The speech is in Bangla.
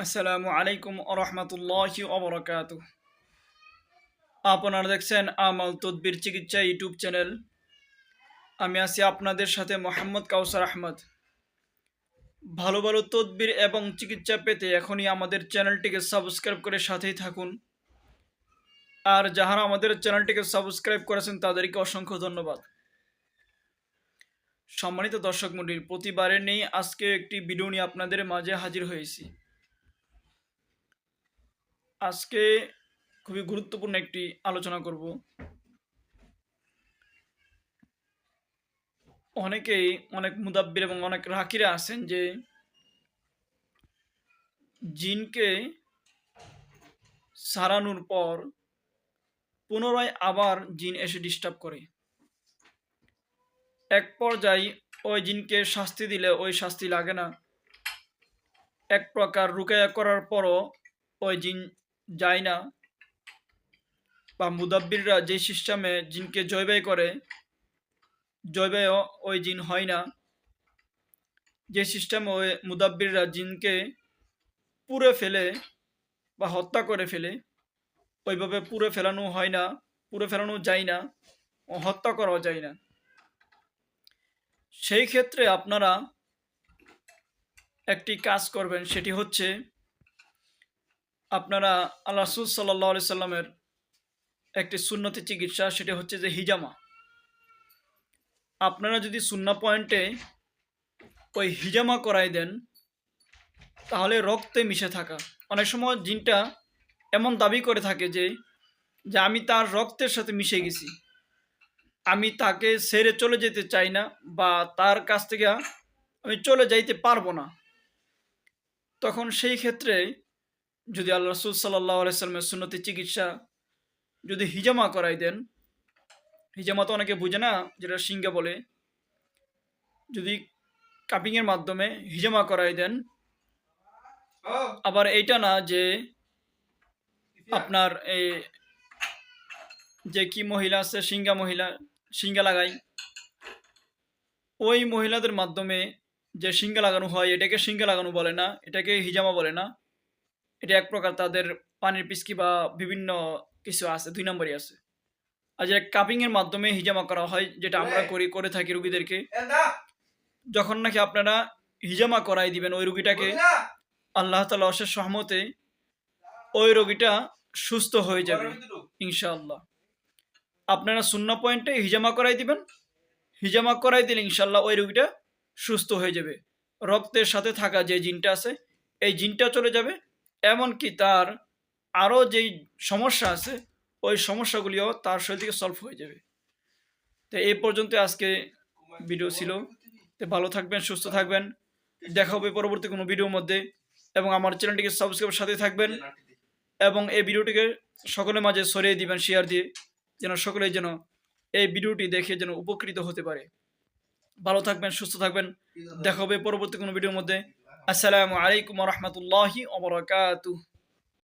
আসসালামু আলাইকুম রহমতুল্লাহি ওবরাকাতু। আপনারা দেখছেন আমাল তদবির চিকিৎসা ইউটিউব চ্যানেল। আমি আছি আপনাদের সাথে মোহাম্মদ কাউসার আহমদ। ভালো ভালো তদবির এবং চিকিৎসা পেতে এখনই আমাদের চ্যানেলটিকে সাবস্ক্রাইব করে সাথেই থাকুন। আর যারা আমাদের চ্যানেলটিকে সাবস্ক্রাইব করেছেন তাদেরকে অসংখ্য ধন্যবাদ। সম্মানিত দর্শক মণ্ডলী, প্রতিবারে নেই আজকে একটি ভিডিও নিয়ে আপনাদের মাঝে হাজির হয়েছি। আজকে খুবই গুরুত্বপূর্ণ একটি আলোচনা করব। অনেকেই অনেক মুদাব্বির এবং অনেক রাকিরা আছেন যে জিনকে সারানোর পর পুনরায় আবার জিন এসে ডিস্টার্ব করে। এক পর্যায়ে ওই জিনকে শাস্তি দিলে ওই শাস্তি লাগে না। এক প্রকার রুকায়া করার পরও ওই জিন যায় না, বা মুদাব্বিররা যে সিস্টেমে জিনকে জয়বাই করে জয়বাইও ওই জিন হয় না। যে সিস্টেমে ওই মুদাব্বিররা জিনকে পুড়ে ফেলে বা হত্যা করে ফেলে, ওইভাবে পুড়ে ফেলানো হয় না, পুড়ে ফেলানো যায় না, হত্যা করাও যায় না। সেই ক্ষেত্রে আপনারা একটি কাজ করবেন, সেটি হচ্ছে আপনারা আল্লাহ রাসূল সাল্লাল্লাহু আলাইহি সাল্লামের একটি সুন্নতি চিকিৎসা, সেটি হচ্ছে যে হিজামা। আপনারা যদি সুন্নাহ পয়েন্টে ওই হিজামা করাই দেন তাহলে রক্তে মিশে থাকা, অনেক সময় জিনটা এমন দাবি করে থাকে যে আমি তার রক্তের সাথে মিশে গেছি, আমি তাকে ছেড়ে চলে যেতে চাই না, বা তার কাছ থেকে আমি চলে যাইতে পারবো না। তখন সেই ক্ষেত্রে যদি আল্লাহ রাসূল সাল্লাল্লাহু আলাইহি সাল্লামের সুন্নতি চিকিৎসা যদি হিজামা করাই দেন, হিজামা তো অনেকে বুঝে না, যেটা সিঙ্গা বলে, যদি কাপিংয়ের মাধ্যমে হিজামা করাই দেন, আবার এইটা না যে আপনার এই যে কি মহিলা আছে সিঙ্গা লাগাই, ওই মহিলাদের মাধ্যমে যে সিঙ্গা লাগানো হয় এটাকে সিঙ্গা লাগানো বলে না, এটাকে হিজামা বলে না। এটা এক প্রকার তাদের পানির পিচকি বা বিভিন্ন কিছু আছে, 2 নম্বরই আছে। আর যে কাপিংয়ের মাধ্যমে হিজামা করা হয়, যেটা আমরা করে থাকি রুগীদেরকে, যখন নাকি আপনারা হিজামা করাই দিবেন ওই রুগীটাকে, আল্লাহ তাআলা অশেষ রহমতে ওই রোগীটা সুস্থ হয়ে যাবে ইনশাআল্লাহ। আপনারা সুন্নাহ পয়েন্টে হিজামা করাই দিবেন, হিজামা করাই দিলে ইনশাআল্লাহ ওই রোগীটা সুস্থ হয়ে যাবে। রক্তের সাথে থাকা যে জিনটা আছে এই জিনটা চলে যাবে, এমনকি তার আরও যেই সমস্যা আছে ওই সমস্যাগুলিও তার শরীর থেকে সলভ হয়ে যাবে। তো এই পর্যন্ত আজকে ভিডিও ছিল। তো ভালো থাকবেন, সুস্থ থাকবেন, দেখা হবে পরবর্তী কোনো ভিডিওর মধ্যে। এবং আমার চ্যানেলটিকে সাবস্ক্রাইব সাথে থাকবেন এবং এই ভিডিওটিকে সকলের মাঝে ছড়িয়ে দিবেন শেয়ার দিয়ে, যেন সকলেই যেন এই ভিডিওটি দেখে যেন উপকৃত হতে পারে। ভালো থাকবেন, সুস্থ থাকবেন, দেখা হবে পরবর্তী কোনো ভিডিওর মধ্যে। আসসালামু আলাইকুম রহমতুল্লাহি ওয়া বারাকাতুহু।